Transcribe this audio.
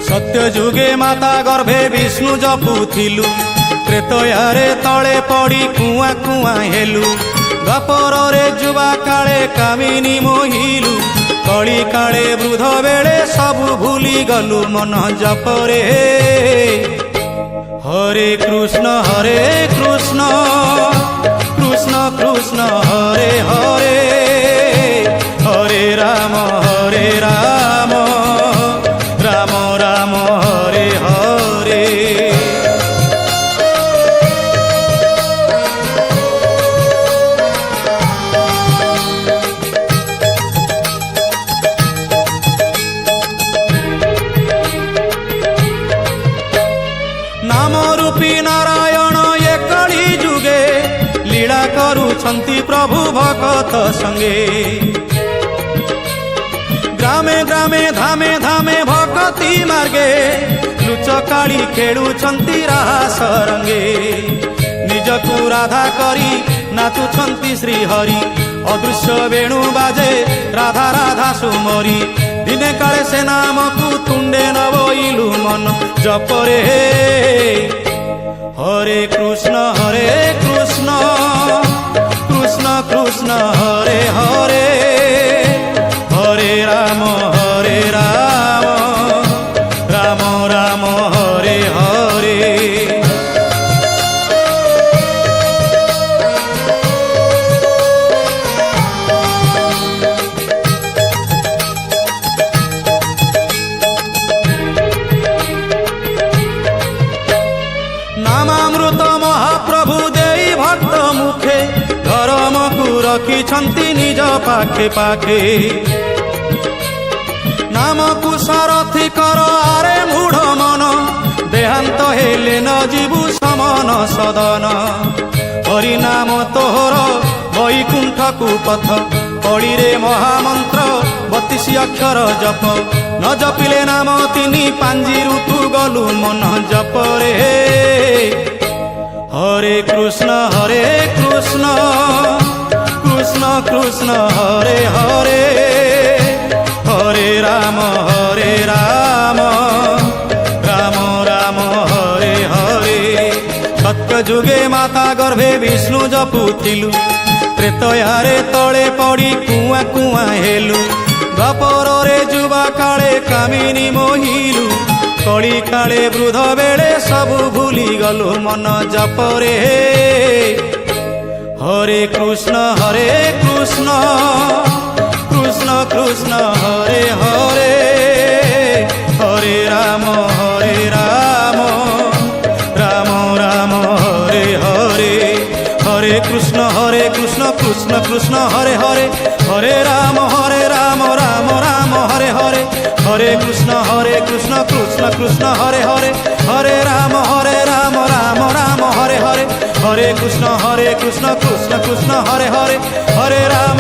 सत्य जुगे माता गर्भे विष्णु जपुथिलु त्रेतयारे तले पड़ी कुआ कुआ हेलु द्वापरे जुवा काले कामिनी मोहिलु कली काले वृद्ध बेले सबु भूली गलु मन जपरे हरे कृष्ण कृष्ण कृष्ण हरे हरे हरे राम राम राम हरे हरे। नाम रूपी नारायण ये कली जुगे लीला करुछंती प्रभु भगत संगे ग्रामे ग्रामे धामे धामे भगती मार्गे लुचकाड़ी खेलुछंती रास रंगे निजकु राधा करी नाचुछंती श्रीहरि अदृश्य वेणु बाजे राधा राधा सुमरी दिने काले से नाम को तुंडे नबोइलु मन जपरे हरे कृष्ण कृष्ण कृष्ण हरे हरे हरे राम राम राम हरे हरे। नामामृत महाप्रभु देई भक्त मुखे धर्मकु रखिछंती निज पाखे पाखे नामकु सारथी कर आरे मूढ़ मन देहांत हेले न जीवु समन सदन हरि नाम तोहर वैकुंठकु पथ कड़ी रे महामंत्र 32 अक्षर जप न जपिले नाम तिनी पांजी ऋतु गलु मन जपरे हरे कृष्ण कृष्ण कृष्ण हरे हरे हरे राम राम हरे हरे। सत्य जुगे माता गर्भे विष्णु जपुथिलु त्रेतयारे तले पड़ी कुआ कुआ हेलु द्वापरे जुवा काले कामिनी मोहिलु कली काले वृद्ध बेले सबु भूली गलु मन जपरे हरे कृष्ण कृष्ण कृष्ण हरे हरे हरे राम राम हरे हरे हरे कृष्ण कृष्ण कृष्ण हरे हरे हरे राम राम हरे हरे हरे कृष्ण कृष्ण कृष्ण हरे हरे हरे राम राम हरे हरे हरे कृष्ण कृष्ण कृष्ण हरे हरे हरे राम